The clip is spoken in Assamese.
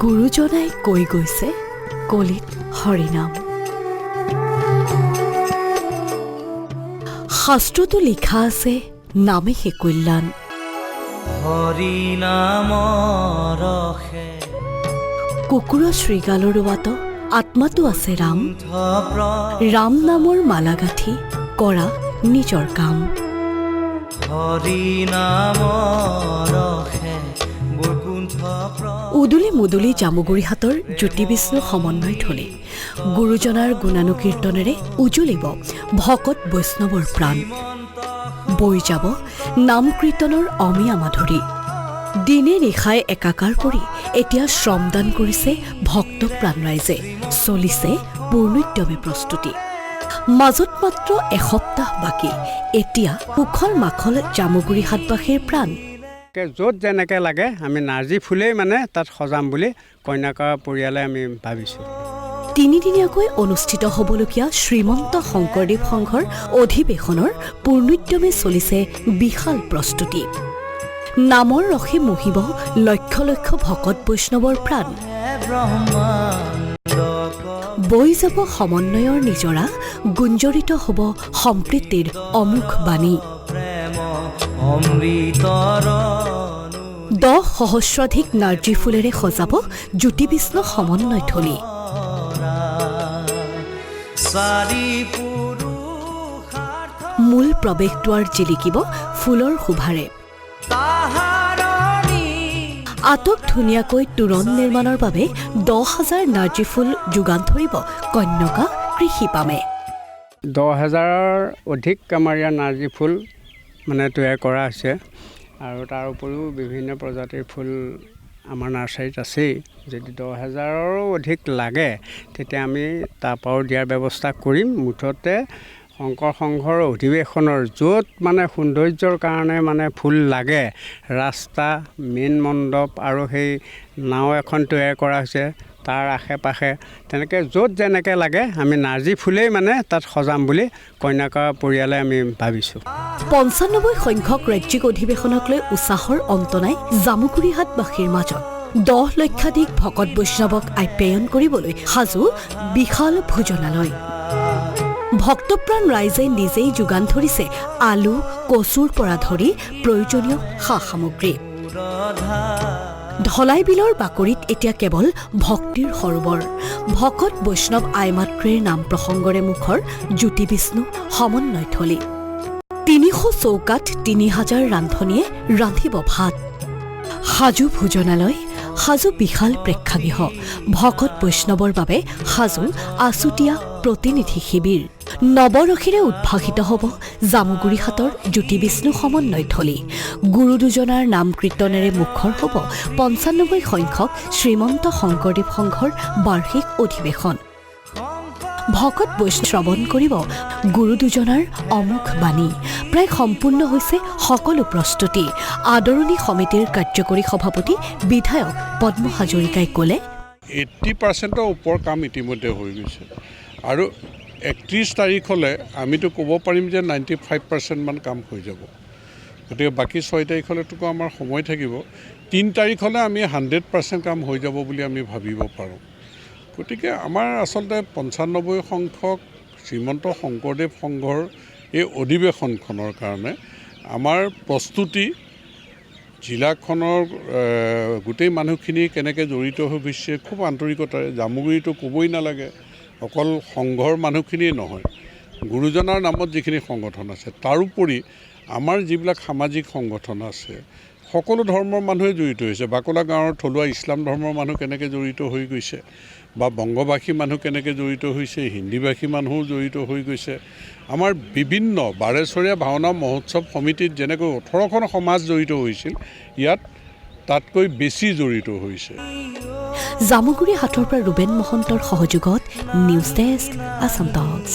গুৰুজনাই কৈ গৈছে কলিত হৰিনাম। শাস্ত্ৰতো লিখা আছে নামে হে কল্যাণ। কুকুৰৰ শৃগালৰ ৱাত আত্মাটো আছে ৰাম। ৰাম নামৰ মালা গাঁঠি কৰা নিজৰ কাম। উদুলি মুদুলি জামুগুৰিহাটৰ জ্যোতি বিষ্ণু সমন্বয় থলী গুৰুজনাৰ গুণানুকীৰ্তনেৰে উজ্বলিব ভকত বৈষ্ণৱৰ প্ৰাণ। বৈ যাব নাম কীৰ্তনৰ অমিয়া মাধুৰী। দিনে নিশাই একাকাৰ কৰি এতিয়া শ্ৰমদান কৰিছে ভক্ত প্ৰাণ ৰাইজে। চলিছে পূৰ্ণোদ্যমে প্ৰস্তুতি। মাজত মাত্ৰ এসপ্তাহ বাকী। এতিয়া উখল মাখল জামুগুৰিহাটবাসীৰ প্ৰাণ। য'ত যেনেকৈ লাগে আমি নাৰ্জী ফুলেই মানে তাত সজাম বুলি কন্যাকাৰ পৰিয়ালে আমি ভাবিছোঁ। তিনিদিনীয়াকৈ অনুষ্ঠিত হ'বলগীয়া শ্ৰীমন্ত শংকৰদেৱ সংঘৰ অধিৱেশনৰ পূৰ্ণোদ্যমে চলিছে বিশাল প্ৰস্তুতি। নামৰ ৰসে মোহিব লক্ষ লক্ষ ভকত বৈষ্ণৱৰ প্ৰাণ। বৈ যাব সমন্বয়ৰ নিজৰা, গুঞ্জৰিত হ'ব সম্প্ৰীতিৰ অমুখ বাণী। 10 সহস্ৰাধিক নাৰ্জী ফুলেৰে সজাব জ্যোতি বিষ্ণু সমন্বয় থলী। মূল প্ৰৱেশদ্বাৰ জিলিকিব ফুলৰ শোভাৰে। আটক ধুনীয়াকৈ তোৰণ নিৰ্মাণৰ বাবে 10,000 নাৰ্জী ফুল যোগান ধৰিব কন্যকা কৃষি পামে। 10,000ৰ অধিক আমাৰ ইয়াৰ নাৰ্জী ফুল মানে তৈয়াৰ কৰা হৈছে আৰু তাৰ উপৰিও বিভিন্ন প্ৰজাতিৰ ফুল আমাৰ নাৰ্চাৰীত আছেই। যদি 10,000ৰো অধিক লাগে তেতিয়া আমি তাৰপৰাও দিয়াৰ ব্যৱস্থা কৰিম। মুঠতে শংকৰ সংঘৰ অধিৱেশনৰ য'ত মানে সৌন্দৰ্যৰ কাৰণে মানে ফুল লাগে, ৰাস্তা, মেইন মণ্ডপ আৰু সেই নাও এখন তৈয়াৰ কৰা হৈছে তাৰ আশে পাশে, তেনেকৈ য'ত যেনেকৈ লাগে আমি নাৰ্জী ফুলেই মানে তাত সজাম বুলি কন্যাকাৰ পৰিয়ালে আমি ভাবিছোঁ। 95 সংখ্যক ৰাজ্যিক অধিৱেশনক লৈ উৎসাহৰ অন্ত নাই জামুগুৰিহাটবাসীৰ মাজত। 10 লক্ষাধিক ভকত বৈষ্ণৱক আপ্যায়ন কৰিবলৈ সাজু বিশাল ভোজনালয়। ভক্তপ্ৰাণ ৰাইজে নিজেই যোগান ধৰিছে আলু, কচুৰ পৰা ধৰি প্ৰয়োজনীয় সা সামগ্ৰী। ধলাই বিলৰ বাকৰিত এতিয়া কেৱল ভক্তিৰ সৰোবৰ। ভকত বৈষ্ণৱ আইমাতৃৰ নাম প্ৰসংগৰে মুখৰ জ্যোতি বিষ্ণু সমন্বয় থলী। 300 চৌকাত 3000 ৰান্ধনীয়ে ৰান্ধিব ভাত। সাজু ভোজনালয়, সাজু বিশাল প্ৰেক্ষাগৃহ। ভকত বৈষ্ণৱৰ বাবে সাজু আছুতীয়া প্ৰতিনিধি শিবিৰ। নৱৰসীৰে উদ্ভাসিত হ'ব জামুগুৰিহাটৰ জ্যোতি বিষ্ণু সমন্বয় থলী। গুৰু দুজনাৰ নাম কীৰ্তনেৰে মুখৰ হ'ব 95 সংখ্যক শ্ৰীমন্ত শংকৰদেৱ সংঘৰ বাৰ্ষিক অধিৱেশন। ভকত বৈষ্ণৱ শ্ৰৱণ কৰিব গুৰু দুজনাৰ অমুখ বাণী। প্ৰায় সম্পূৰ্ণ হৈছে সকলো প্ৰস্তুতি। আদৰণি সমিতিৰ কাৰ্যকৰী সভাপতি বিধায়ক পদ্ম হাজৰিকাই ক'লে, 80%ৰ ওপৰ কাম ইতিমধ্যে হৈ গৈছে আৰু 31 তাৰিখলৈ আমিতো ক'ব পাৰিম যে 95% মান কাম হৈ যাব। গতিকে বাকী 6 তাৰিখলৈতো আমাৰ সময় থাকিব। 3 তাৰিখলৈ আমি 100% কাম হৈ যাব বুলি আমি ভাবিব পাৰোঁ। গতিকে আমাৰ আচলতে 95 সংখ্যক শ্ৰীমন্ত শংকৰদেৱ সংঘৰ এই অধিৱেশনখনৰ কাৰণে আমাৰ প্ৰস্তুতি জিলাখনৰ গোটেই মানুহখিনি কেনেকৈ জড়িত হৈ গৈছে খুব আন্তৰিকতাৰে। জামুগুৰিটো ক'বই নালাগে, অকল সংঘৰ মানুহখিনিয়ে নহয়, গুৰুজনাৰ নামত যিখিনি সংগঠন আছে তাৰোপৰি আমাৰ যিবিলাক সামাজিক সংগঠন আছে সকলো ধৰ্মৰ মানুহে জড়িত হৈছে। বাকলা গাঁৱৰ থলুৱা ইছলাম ধৰ্মৰ মানুহ কেনেকৈ জড়িত হৈ গৈছে বা বংগবাসী মানুহ কেনেকৈ জড়িত হৈছে, হিন্দীভাষী মানুহো জড়িত হৈ গৈছে। আমাৰ বিভিন্ন বাৰেচৰীয়া ভাওনা মহোৎসৱ সমিতিত যেনেকৈ 18খন সমাজ জড়িত হৈছিল, ইয়াত তাতকৈ বেছি জড়িত হৈছে। জামুগুৰিহাটৰ পৰা ৰুবেন মহন্তৰ সহযোগত নিউজ ডেস্ক আছাম টকছ।